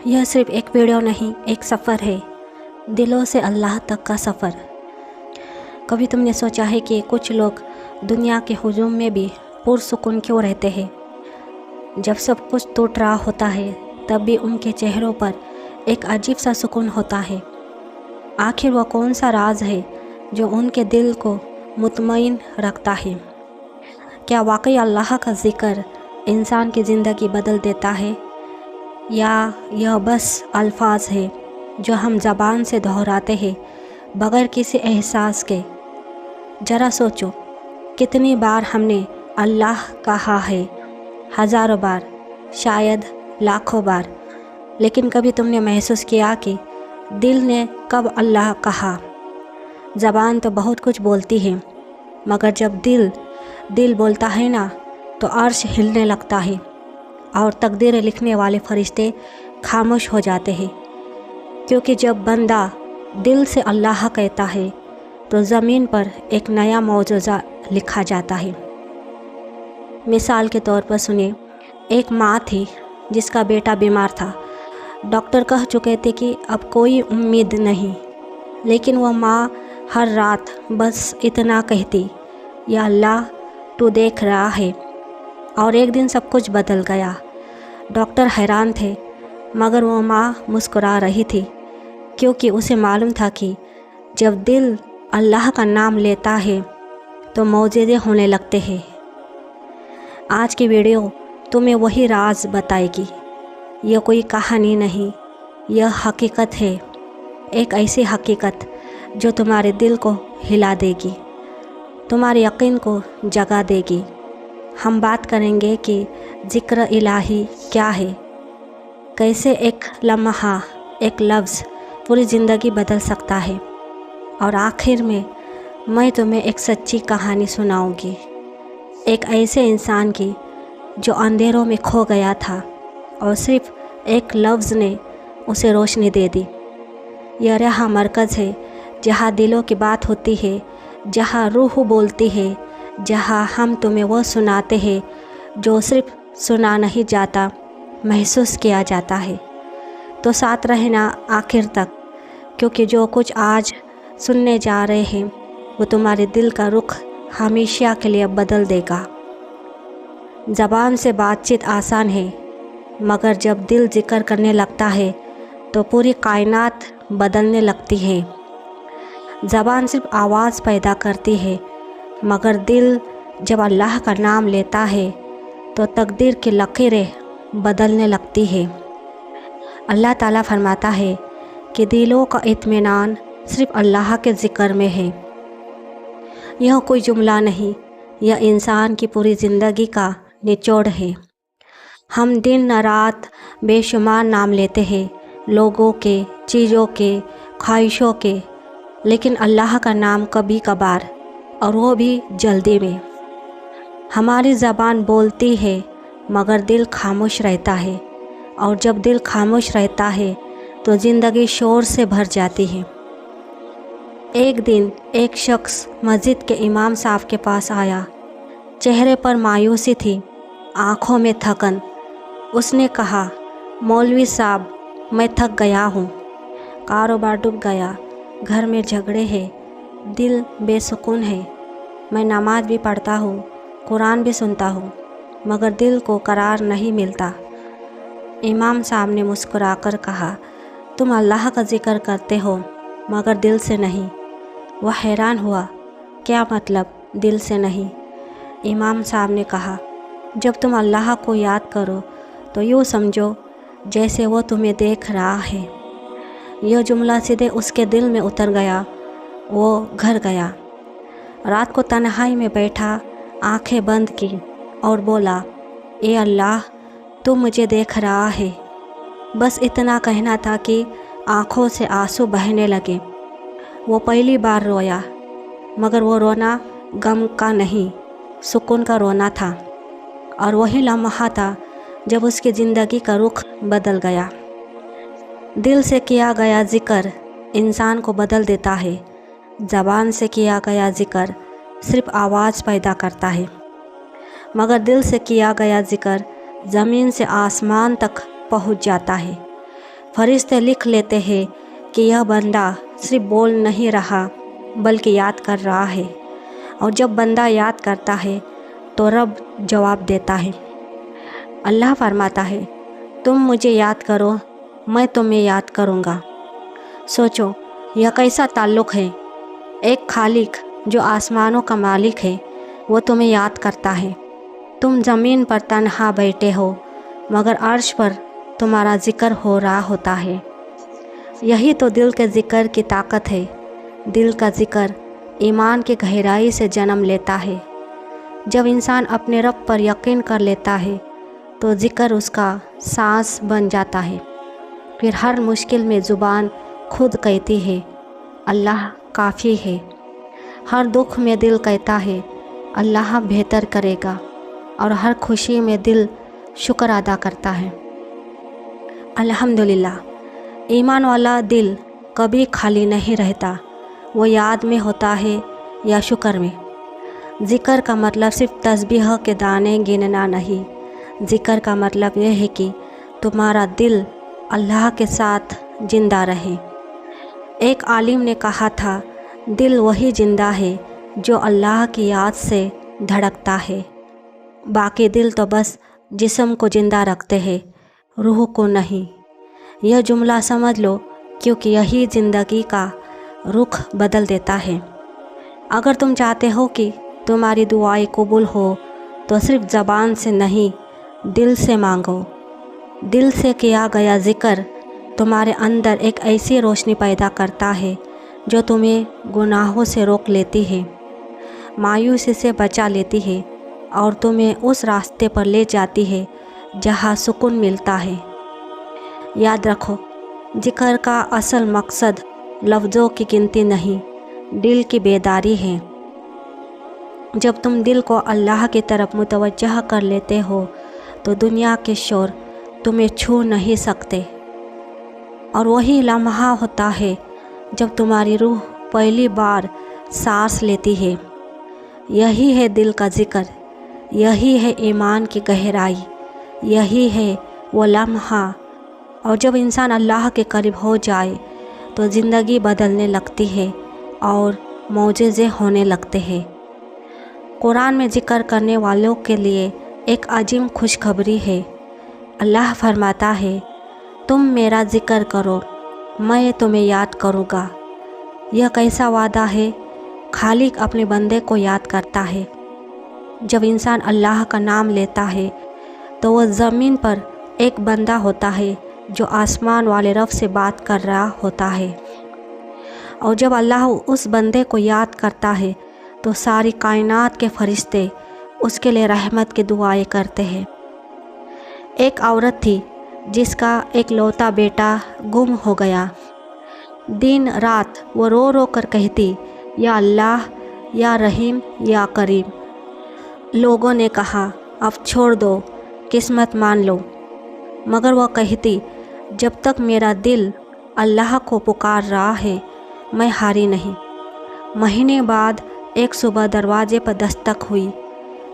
यह सिर्फ एक वीडियो नहीं, एक सफ़र है, दिलों से अल्लाह तक का सफ़र। कभी तुमने सोचा है कि कुछ लोग दुनिया के हुजूम में भी पुरसुकून क्यों रहते हैं? जब सब कुछ टूट रहा होता है तब भी उनके चेहरों पर एक अजीब सा सुकून होता है। आखिर वो कौन सा राज है जो उनके दिल को मुतमईन रखता है? क्या वाकई अल्लाह का ज़िक्र इंसान की ज़िंदगी बदल देता है, या यह बस अल्फाज है जो हम ज़बान से दोहराते हैं बग़ैर किसी एहसास के? ज़रा सोचो, कितनी बार हमने अल्लाह कहा है, हज़ारों बार, शायद लाखों बार, लेकिन कभी तुमने महसूस किया कि दिल ने कब अल्लाह कहा? ज़बान तो बहुत कुछ बोलती है, मगर जब दिल बोलता है ना, तो अर्श हिलने लगता है और तकदीरें लिखने वाले फरिश्ते खामोश हो जाते हैं। क्योंकि जब बंदा दिल से अल्लाह कहता है तो ज़मीन पर एक नया मौजूज़ा लिखा जाता है। मिसाल के तौर पर सुनिए, एक माँ थी जिसका बेटा बीमार था। डॉक्टर कह चुके थे कि अब कोई उम्मीद नहीं, लेकिन वह माँ हर रात बस इतना कहती, या अल्लाह तू देख रहा है। और एक दिन सब कुछ बदल गया। डॉक्टर हैरान थे, मगर वो माँ मुस्कुरा रही थी, क्योंकि उसे मालूम था कि जब दिल अल्लाह का नाम लेता है तो मौजूदे होने लगते हैं। आज की वीडियो तुम्हें वही राज बताएगी। यह कोई कहानी नहीं, यह हकीकत है, एक ऐसी हकीकत जो तुम्हारे दिल को हिला देगी, तुम्हारे यकीन को जगा देगी। हम बात करेंगे कि ज़िक्र इलाही क्या है, कैसे एक लम्हा, एक लफ्ज़ पूरी ज़िंदगी बदल सकता है, और आखिर में मैं तुम्हें एक सच्ची कहानी सुनाऊंगी, एक ऐसे इंसान की जो अंधेरों में खो गया था और सिर्फ एक लफ्ज़ ने उसे रोशनी दे दी। यह रहा मरकज़ है जहाँ दिलों की बात होती है, जहाँ रूह बोलती है, जहाँ हम तुम्हें वो सुनाते हैं जो सिर्फ सुना नहीं जाता, महसूस किया जाता है। तो साथ रहना आखिर तक, क्योंकि जो कुछ आज सुनने जा रहे हैं वो तुम्हारे दिल का रुख हमेशा के लिए बदल देगा। ज़बान से बातचीत आसान है, मगर जब दिल जिक्र करने लगता है तो पूरी कायनात बदलने लगती है। ज़बान सिर्फ आवाज़ पैदा करती है, मगर दिल जब अल्लाह का नाम लेता है तो तकदीर की लकीरें बदलने लगती है। अल्लाह ताला फरमाता है कि दिलों का इत्मीनान सिर्फ अल्लाह के ज़िक्र में है। यह कोई जुमला नहीं, यह इंसान की पूरी ज़िंदगी का निचोड़ है। हम दिन न रात बेशुमार नाम लेते हैं, लोगों के, चीज़ों के, ख्वाहिशों के, लेकिन अल्लाह का नाम कभी कभार, और वो भी जल्दी में। हमारी ज़बान बोलती है मगर दिल खामोश रहता है, और जब दिल खामोश रहता है तो ज़िंदगी शोर से भर जाती है। एक दिन एक शख्स मस्जिद के इमाम साहब के पास आया। चेहरे पर मायूसी थी, आँखों में थकन। उसने कहा, मौलवी साहब, मैं थक गया हूँ, कारोबार डूब गया, घर में झगड़े हैं, दिल बेसुकून है। मैं नमाज भी पढ़ता हूँ, कुरान भी सुनता हूँ, मगर दिल को करार नहीं मिलता। इमाम साहब ने मुस्कुराकर कहा, तुम अल्लाह का ज़िक्र करते हो मगर दिल से नहीं। वह हैरान हुआ, क्या मतलब दिल से नहीं? इमाम साहब ने कहा, जब तुम अल्लाह को याद करो तो यूँ समझो जैसे वो तुम्हें देख रहा है। यह जुमला सीधे उसके दिल में उतर गया। वो घर गया, रात को तन्हाई में बैठा, आंखें बंद की और बोला, ए अल्लाह, तू मुझे देख रहा है। बस इतना कहना था कि आँखों से आंसू बहने लगे। वो पहली बार रोया, मगर वो रोना गम का नहीं, सुकून का रोना था। और वही लम्हा था जब उसकी ज़िंदगी का रुख बदल गया। दिल से किया गया ज़िक्र इंसान को बदल देता है। ज़बान से किया गया ज़िक्र सिर्फ आवाज़ पैदा करता है, मगर दिल से किया गया ज़िक्र ज़मीन से आसमान तक पहुंच जाता है। फरिश्ते लिख लेते हैं कि यह बंदा सिर्फ बोल नहीं रहा बल्कि याद कर रहा है, और जब बंदा याद करता है तो रब जवाब देता है। अल्लाह फरमाता है, तुम मुझे याद करो, मैं तुम्हें याद करूँगा। सोचो यह कैसा ताल्लुक़ है। एक खालिक जो आसमानों का मालिक है वो तुम्हें याद करता है। तुम ज़मीन पर तन्हा बैठे हो मगर अर्श पर तुम्हारा ज़िक्र हो रहा होता है। यही तो दिल के ज़िक्र की ताकत है। दिल का ज़िक्र ईमान की गहराई से जन्म लेता है। जब इंसान अपने रब पर यकीन कर लेता है तो ज़िक्र उसका सांस बन जाता है। फिर हर मुश्किल में ज़ुबान खुद कहती है अल्लाह काफ़ी है। हर दुख में दिल कहता है अल्लाह बेहतर करेगा, और हर खुशी में दिल शुक्र अदा करता है। अल्हम्दुलिल्लाह, ईमान वाला दिल कभी खाली नहीं रहता। वो याद में होता है या शुक्र में। ज़िक्र का मतलब सिर्फ तस्बीह के दाने गिनना नहीं। ज़िक्र का मतलब यह है कि तुम्हारा दिल अल्लाह के साथ ज़िंदा रहे। एक आलिम ने कहा था, दिल वही ज़िंदा है जो अल्लाह की याद से धड़कता है। बाकी दिल तो बस जिस्म को ज़िंदा रखते हैं, रूह को नहीं। यह जुमला समझ लो, क्योंकि यही ज़िंदगी का रुख बदल देता है। अगर तुम चाहते हो कि तुम्हारी दुआएं कबूल हो तो सिर्फ ज़बान से नहीं, दिल से मांगो। दिल से किया गया ज़िक्र तुम्हारे अंदर एक ऐसी रोशनी पैदा करता है जो तुम्हें गुनाहों से रोक लेती है, मायूसी से बचा लेती है, और तुम्हें उस रास्ते पर ले जाती है जहाँ सुकून मिलता है। याद रखो, ज़िक्र का असल मकसद लफ्ज़ों की गिनती नहीं, दिल की बेदारी है। जब तुम दिल को अल्लाह की तरफ मुतवज्जह कर लेते हो तो दुनिया के शोर तुम्हें छू नहीं सकते। और वही लम्हा होता है जब तुम्हारी रूह पहली बार सांस लेती है। यही है दिल का ज़िक्र, यही है ईमान की गहराई, यही है वो लम्हा। और जब इंसान अल्लाह के करीब हो जाए तो ज़िंदगी बदलने लगती है और मौजज़े होने लगते हैं। कुरान में ज़िक्र करने वालों के लिए एक अजीम खुशखबरी है। अल्लाह फरमाता है, तुम मेरा ज़िक्र करो, मैं तुम्हें याद करूँगा। यह कैसा वादा है। खालिक अपने बंदे को याद करता है। जब इंसान अल्लाह का नाम लेता है तो वह ज़मीन पर एक बंदा होता है जो आसमान वाले रब से बात कर रहा होता है। और जब अल्लाह उस बंदे को याद करता है तो सारी कायनात के फरिश्ते उसके लिए रहमत की दुआएं करते हैं। एक औरत थी जिसका एक लौता बेटा गुम हो गया। दिन रात वो रो रो कर कहती, या अल्लाह, या रहीम, या करीम। लोगों ने कहा, अब छोड़ दो, किस्मत मान लो। मगर वह कहती, जब तक मेरा दिल अल्लाह को पुकार रहा है मैं हारी नहीं। महीने बाद एक सुबह दरवाजे पर दस्तक हुई।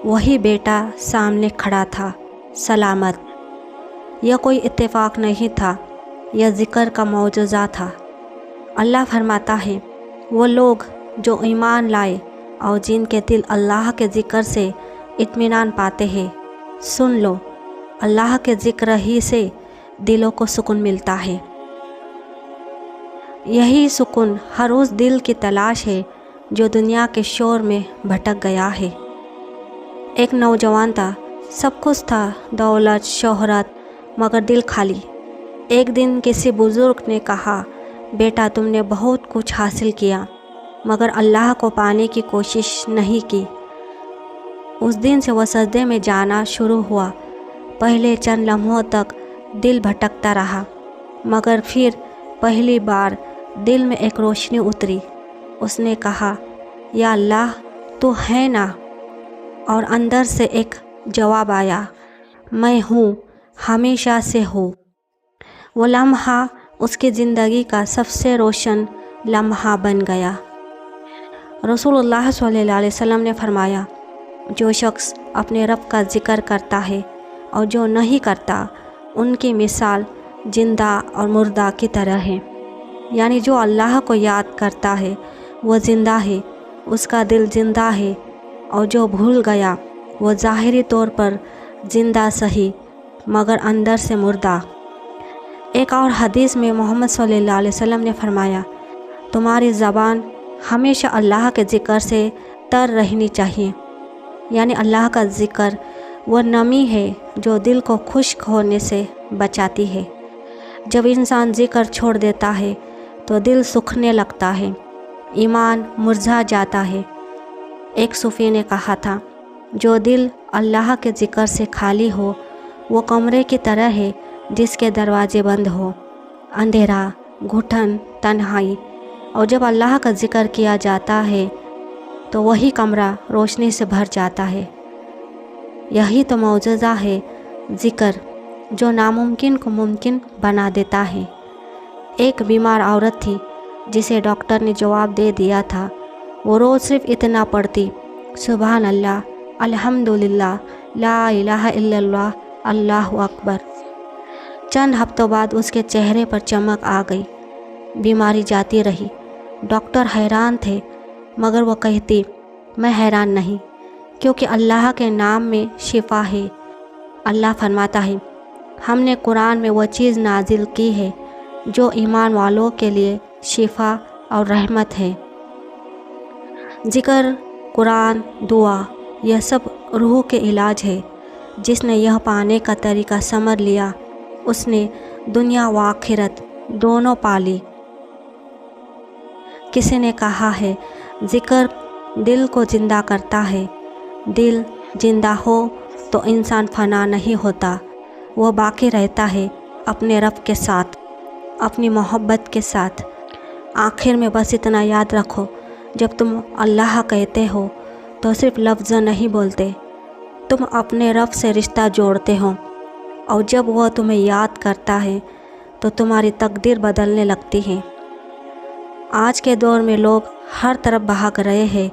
वही बेटा सामने खड़ा था, सलामत। यह कोई इत्तेफाक नहीं था, यह ज़िक्र का मौजज़ा था। अल्लाह फरमाता है, वो लोग जो ईमान लाए और जिनके दिल अल्लाह के ज़िक्र से इत्मीनान पाते हैं, सुन लो, अल्लाह के ज़िक्र ही से दिलों को सुकून मिलता है। यही सुकून हर उस दिल की तलाश है जो दुनिया के शोर में भटक गया है। एक नौजवान था, सब कुछ था, दौलत, शोहरत, मगर दिल खाली। एक दिन किसी बुज़ुर्ग ने कहा, बेटा तुमने बहुत कुछ हासिल किया मगर अल्लाह को पाने की कोशिश नहीं की। उस दिन से वह सजदे में जाना शुरू हुआ। पहले चंद लम्हों तक दिल भटकता रहा, मगर फिर पहली बार दिल में एक रोशनी उतरी। उसने कहा, या अल्लाह तू है ना? और अंदर से एक जवाब आया, मैं हूँ, हमेशा से हूँ। वो लम्हा उसकी ज़िंदगी का सबसे रोशन लम्हा बन गया। रसूलुल्लाह सल्लल्लाहु अलैहि वसल्लम ने फरमाया, जो शख्स अपने रब का ज़िक्र करता है और जो नहीं करता, उनकी मिसाल जिंदा और मुर्दा की तरह है। यानी जो अल्लाह को याद करता है वो ज़िंदा है, उसका दिल ज़िंदा है, और जो भूल गया वो ज़ाहिरी तौर पर ज़िंदा सही मगर अंदर से मुर्दा। एक और हदीस में मोहम्मद सल्लल्लाहु अलैहि वसल्लम ने फरमाया, तुम्हारी ज़बान हमेशा अल्लाह के ज़िक्र से तर रहनी चाहिए। यानी अल्लाह का ज़िक्र वो नमी है जो दिल को खुश्क होने से बचाती है। जब इंसान ज़िक्र छोड़ देता है तो दिल सूखने लगता है, ईमान मुरझा जाता है। एक सूफ़ी ने कहा था, जो दिल अल्लाह के ज़िक्र से खाली हो वो कमरे की तरह है जिसके दरवाजे बंद हो, अंधेरा, घुटन, तन्हाई। और जब अल्लाह का ज़िक्र किया जाता है तो वही कमरा रोशनी से भर जाता है। यही तो मौजज़ा है ज़िक्र, जो नामुमकिन को मुमकिन बना देता है। एक बीमार औरत थी जिसे डॉक्टर ने जवाब दे दिया था। वो रोज़ सिर्फ इतना पढ़ती, सुबहान अल्लाह, अल्हम्दुलिल्लाह, ला इलाहा इल्लल्लाह, अल्लाहु अकबर। चंद हफ्तों बाद उसके चेहरे पर चमक आ गई। बीमारी जाती रही। डॉक्टर हैरान थे, मगर वो कहती, मैं हैरान नहीं, क्योंकि अल्लाह के नाम में शिफा है। अल्लाह फरमाता है, हमने कुरान में वो चीज़ नाजिल की है जो ईमान वालों के लिए शिफा और रहमत है। ज़िक्र, कुरान, दुआ, यह सब रूह के इलाज है। जिसने यह पाने का तरीका समझ लिया उसने दुनिया व आखिरत दोनों पा ली। किसी ने कहा है, ज़िक्र दिल को ज़िंदा करता है। दिल ज़िंदा हो तो इंसान फना नहीं होता, वो बाकी रहता है अपने रब के साथ, अपनी मोहब्बत के साथ। आखिर में बस इतना याद रखो, जब तुम अल्लाह कहते हो तो सिर्फ लफ्ज़ नहीं बोलते, तुम अपने रब से रिश्ता जोड़ते हो। और जब वह तुम्हें याद करता है तो तुम्हारी तकदीर बदलने लगती है। आज के दौर में लोग हर तरफ भाग रहे हैं,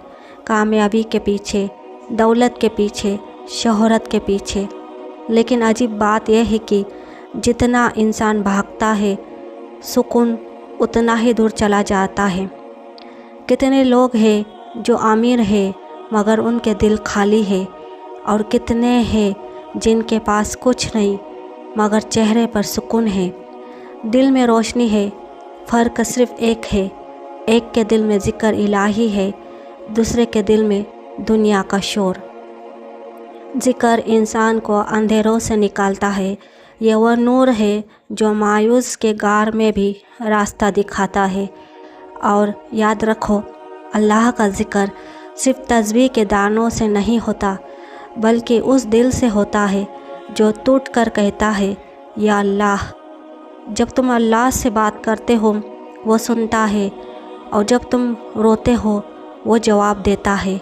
कामयाबी के पीछे, दौलत के पीछे, शोहरत के पीछे। लेकिन अजीब बात यह है कि जितना इंसान भागता है सुकून उतना ही दूर चला जाता है। कितने लोग हैं जो अमीर हैं मगर उनके दिल खाली है, और कितने हैं जिनके पास कुछ नहीं मगर चेहरे पर सुकून है। दिल में रोशनी है, फ़र्क सिर्फ़ एक है, एक के दिल में ज़िक्र इलाही है, दूसरे के दिल में दुनिया का शोर। ज़िक्र इंसान को अंधेरों से निकालता है। यह वह नूर है जो मायूस के गार में भी रास्ता दिखाता है। और याद रखो, अल्लाह का ज़िक्र सिर्फ तस्बीह के दानों से नहीं होता, बल्कि उस दिल से होता है जो टूट कर कहता है, या अल्लाह। जब तुम अल्लाह से बात करते हो वो सुनता है, और जब तुम रोते हो वो जवाब देता है।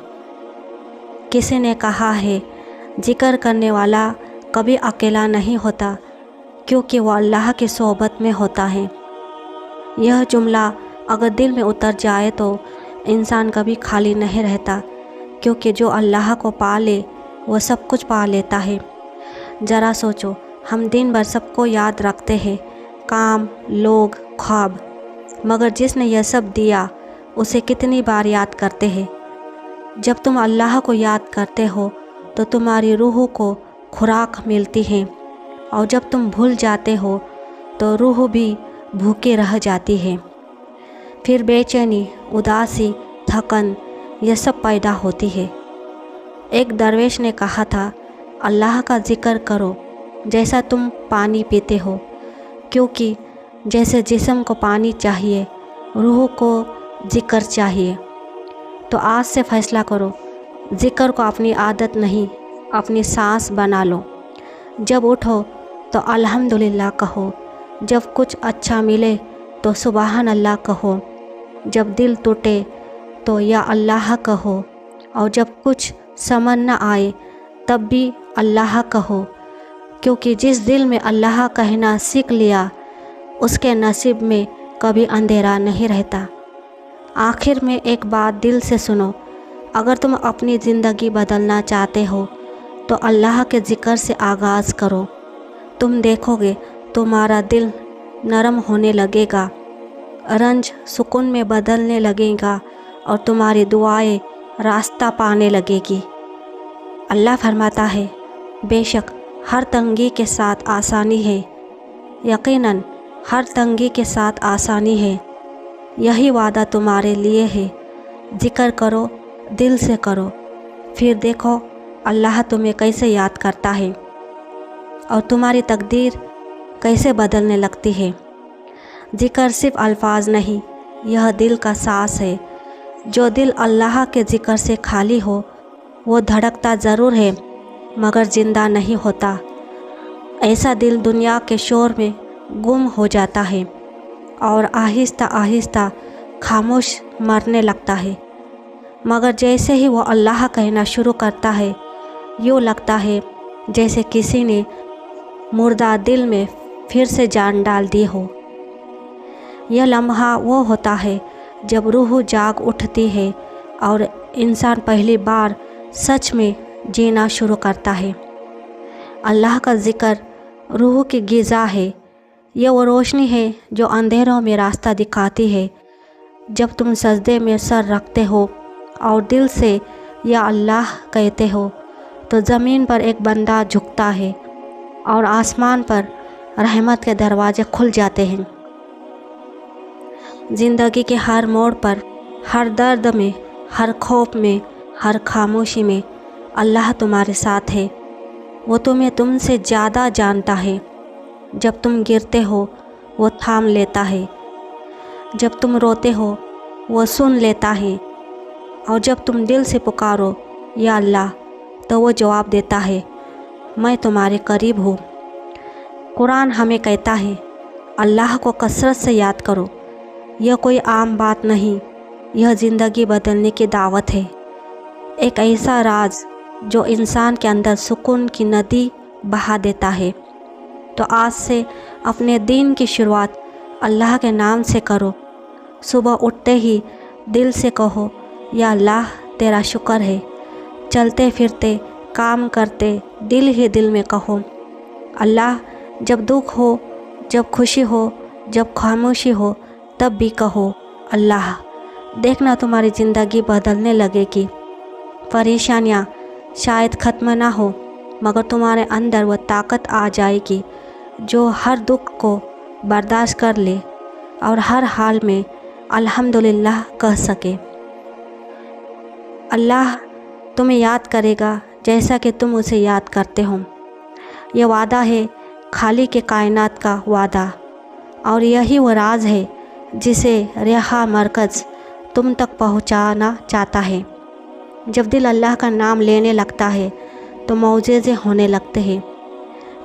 किसी ने कहा है, ज़िक्र करने वाला कभी अकेला नहीं होता, क्योंकि वो अल्लाह की सोहबत में होता है। यह जुमला अगर दिल में उतर जाए तो इंसान कभी खाली नहीं रहता, क्योंकि जो अल्लाह को पा ले वो सब कुछ पा लेता है। ज़रा सोचो, हम दिन भर सबको याद रखते हैं, काम, लोग, ख्वाब, मगर जिसने यह सब दिया उसे कितनी बार याद करते हैं। जब तुम अल्लाह को याद करते हो तो तुम्हारी रूह को खुराक मिलती है, और जब तुम भूल जाते हो तो रूह भी भूखे रह जाती है। फिर बेचैनी, उदासी, थकन यह सब पैदा होती है। एक दरवेश ने कहा था, अल्लाह का ज़िक्र करो जैसा तुम पानी पीते हो, क्योंकि जैसे जिस्म को पानी चाहिए रूह को ज़िक्र चाहिए। तो आज से फ़ैसला करो, ज़िक्र को अपनी आदत नहीं अपनी सांस बना लो। जब उठो तो अल्हम्दुलिल्लाह कहो, जब कुछ अच्छा मिले तो सुबहान अल्लाह कहो, जब दिल टूटे तो या अल्लाह कहो, और जब कुछ समझ न आए तब भी अल्लाह कहो, क्योंकि जिस दिल में अल्लाह कहना सीख लिया उसके नसीब में कभी अंधेरा नहीं रहता। आखिर में एक बात दिल से सुनो, अगर तुम अपनी ज़िंदगी बदलना चाहते हो तो अल्लाह के ज़िक्र से आगाज़ करो। तुम देखोगे तुम्हारा दिल नरम होने लगेगा, रंज सुकून में बदलने लगेगा और तुम्हारी दुआएं रास्ता पाने लगेगी। अल्लाह फरमाता है, बेशक हर तंगी के साथ आसानी है, यकीनन हर तंगी के साथ आसानी है। यही वादा तुम्हारे लिए है, जिक्र करो, दिल से करो, फिर देखो अल्लाह तुम्हें कैसे याद करता है और तुम्हारी तकदीर कैसे बदलने लगती है। जिक्र सिर्फ अल्फाज नहीं, यह दिल का सांस है। जो दिल अल्लाह के जिक्र से खाली हो वो धड़कता ज़रूर है मगर ज़िंदा नहीं होता। ऐसा दिल दुनिया के शोर में गुम हो जाता है और आहिस्ता आहिस्ता खामोश मरने लगता है। मगर जैसे ही वो अल्लाह कहना शुरू करता है, यूँ लगता है जैसे किसी ने मुर्दा दिल में फिर से जान डाल दी हो। यह लम्हा वो होता है जब रूह जाग उठती है और इंसान पहली बार सच में जीना शुरू करता है। अल्लाह का ज़िक्र रूह की ग़िज़ा है। यह वो रोशनी है जो अंधेरों में रास्ता दिखाती है। जब तुम सजदे में सर रखते हो और दिल से या अल्लाह कहते हो तो ज़मीन पर एक बंदा झुकता है और आसमान पर रहमत के दरवाजे खुल जाते हैं। ज़िंदगी के हर मोड़ पर, हर दर्द में, हर खौफ में, हर खामोशी में अल्लाह तुम्हारे साथ है। वो तुम्हें तुमसे ज़्यादा जानता है। जब तुम गिरते हो वो थाम लेता है, जब तुम रोते हो वो सुन लेता है और जब तुम दिल से पुकारो या अल्लाह तो वो जवाब देता है, मैं तुम्हारे करीब हूँ। कुरान हमें कहता है, अल्लाह को कसरत से याद करो। यह कोई आम बात नहीं, यह ज़िंदगी बदलने की दावत है। एक ऐसा राज जो इंसान के अंदर सुकून की नदी बहा देता है। तो आज से अपने दिन की शुरुआत अल्लाह के नाम से करो। सुबह उठते ही दिल से कहो, या अल्लाह तेरा शुक्र है। चलते फिरते काम करते दिल ही दिल में कहो, अल्लाह जब दुख हो, जब खुशी हो, जब खामोशी हो, तब भी कहो अल्लाह। देखना तुम्हारी ज़िंदगी बदलने लगेगी। परेशानियाँ शायद ख़त्म ना हो मगर तुम्हारे अंदर वह ताकत आ जाएगी जो हर दुख को बर्दाश्त कर ले और हर हाल में अल्हम्दुलिल्लाह कह सके। अल्लाह तुम्हें याद करेगा जैसा कि तुम उसे याद करते हो। यह वादा है खालिक के कायनात का वादा, और यही वो राज है जिसे रेहा मरकज़ तुम तक पहुंचाना चाहता है। जब दिल अल्लाह का नाम लेने लगता है तो मौजज़े होने लगते हैं।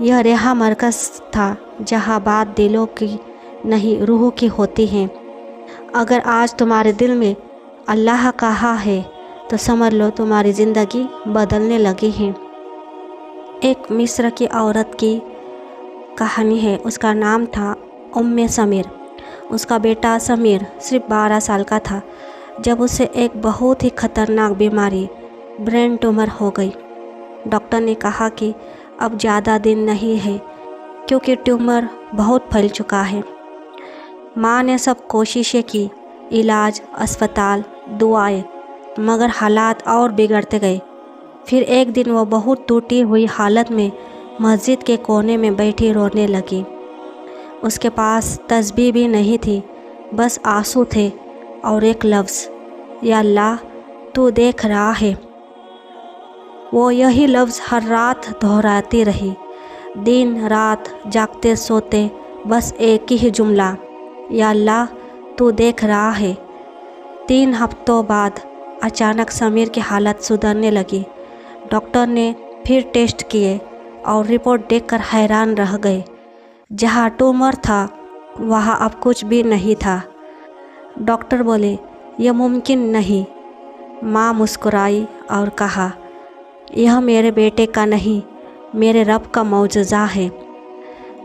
यह रेहा मरकज़ था जहाँ बात दिलों की नहीं रूह की होती हैं। अगर आज तुम्हारे दिल में अल्लाह कहा है तो समझ लो तुम्हारी ज़िंदगी बदलने लगी है। एक मिस्र की औरत की कहानी है। उसका नाम था उम्मे समीर। उसका बेटा समीर सिर्फ 12 साल का था जब उसे एक बहुत ही ख़तरनाक बीमारी ब्रेन ट्यूमर हो गई। डॉक्टर ने कहा कि अब ज़्यादा दिन नहीं है क्योंकि ट्यूमर बहुत फैल चुका है। माँ ने सब कोशिशें की, इलाज, अस्पताल, दुआएं, मगर हालात और बिगड़ते गए। फिर एक दिन वो बहुत टूटी हुई हालत में मस्जिद के कोने में बैठी रोने लगी। उसके पास तस्बीह भी नहीं थी, बस आंसू थे और एक लफ्ज़, या अल्लाह तू देख रहा है। वो यही लफ्ज़ हर रात दोहराती रही, दिन रात जागते सोते बस एक ही जुमला, या अल्लाह तू देख रहा है। 3 हफ्तों बाद अचानक समीर की हालत सुधरने लगी। डॉक्टर ने फिर टेस्ट किए और रिपोर्ट देखकर हैरान रह गए। जहाँ ट्यूमर था वहाँ अब कुछ भी नहीं था। डॉक्टर बोले, यह मुमकिन नहीं। माँ मुस्कुराई और कहा, यह मेरे बेटे का नहीं, मेरे रब का मौजज़ा है।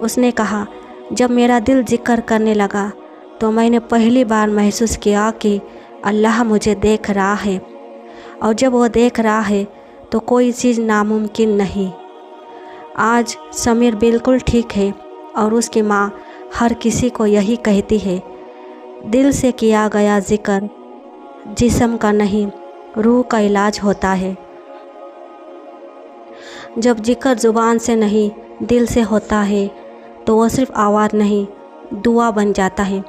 उसने कहा, जब मेरा दिल जिक्र करने लगा तो मैंने पहली बार महसूस किया कि अल्लाह मुझे देख रहा है, और जब वो देख रहा है तो कोई चीज़ नामुमकिन नहीं। आज समीर बिल्कुल ठीक है और उसकी माँ हर किसी को यही कहती है, दिल से किया गया ज़िक्र जिस्म का नहीं रूह का इलाज होता है। जब ज़िक्र ज़ुबान से नहीं दिल से होता है तो वो सिर्फ़ आवाज़ नहीं दुआ बन जाता है,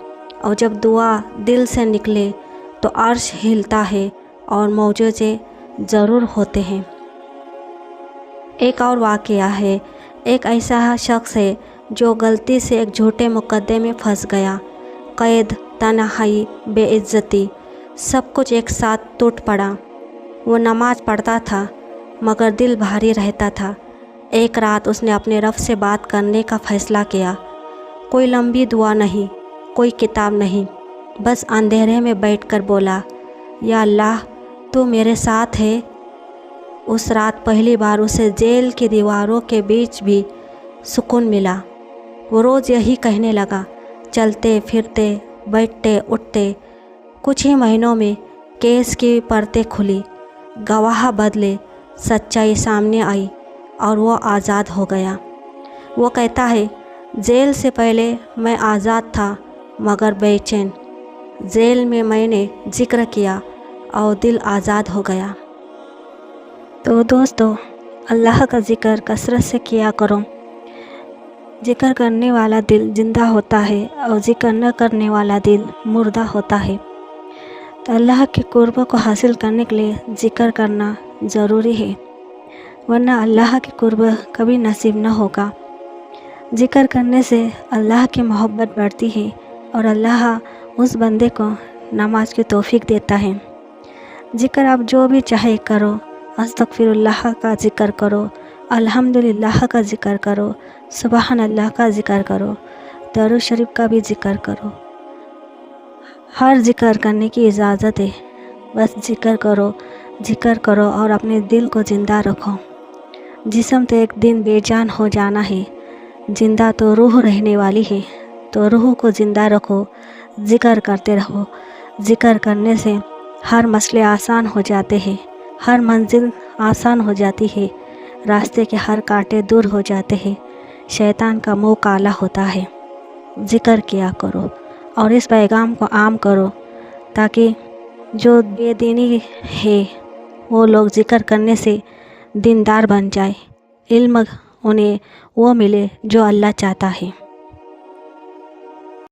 और जब दुआ दिल से निकले तो अर्श हिलता है और मौजूज़े ज़रूर होते हैं। एक और वाक़या है, एक ऐसा शख्स है जो गलती से एक झूठे मुकद्दमे में फंस गया। कैद, तन्हाई, बेइज्जती, सब कुछ एक साथ टूट पड़ा। वो नमाज़ पढ़ता था मगर दिल भारी रहता था। एक रात उसने अपने रब से बात करने का फ़ैसला किया। कोई लंबी दुआ नहीं, कोई किताब नहीं, बस अंधेरे में बैठकर बोला, या अल्लाह तू मेरे साथ है। उस रात पहली बार उसे जेल की दीवारों के बीच भी सुकून मिला। वो रोज़ यही कहने लगा, चलते फिरते बैठते उठते। कुछ ही महीनों में केस की परतें खुली, गवाह बदले, सच्चाई सामने आई और वो आज़ाद हो गया। वो कहता है, जेल से पहले मैं आज़ाद था मगर बेचैन। जेल में मैंने ज़िक्र किया और दिल आज़ाद हो गया। तो दोस्तों, अल्लाह का ज़िक्र कसरत से किया करो। ज़िक्र करने वाला दिल ज़िंदा होता है और ज़िक्र न करने वाला दिल मुर्दा होता है। तो अल्लाह के कुर्ब को हासिल करने के लिए ज़िक्र करना ज़रूरी है, वरना अल्लाह के कुर्ब कभी नसीब न होगा। ज़िक्र करने से अल्लाह की मोहब्बत बढ़ती है और अल्लाह उस बंदे को नमाज की तौफीक देता है। ज़िक्र आप जो भी चाहे करो, अस्तगफिरुल्लाह का ज़िक्र करो, अल्हम्दुलिल्लाह का ज़िक्र करो, सुबहान अल्लाह का ज़िक्र करो, दरूद शरीफ का भी ज़िक्र करो। हर ज़िक्र करने की इजाज़त है, बस ज़िक्र करो और अपने दिल को ज़िंदा रखो। जिस्म तो एक दिन बेजान हो जाना है, ज़िंदा तो रूह रहने वाली है। तो रूह को ज़िंदा रखो, ज़िक्र करते रहो। ज़िक्र करने से हर मसले आसान हो जाते हैं, हर मंजिल आसान हो जाती है, रास्ते के हर कांटे दूर हो जाते हैं, शैतान का मुंह काला होता है। ज़िक्र किया करो और इस पैगाम को आम करो ताकि जो बेदीनी है वो लोग ज़िक्र करने से दीनदार बन जाए, इल्म उन्हें वो मिले जो अल्लाह चाहता है।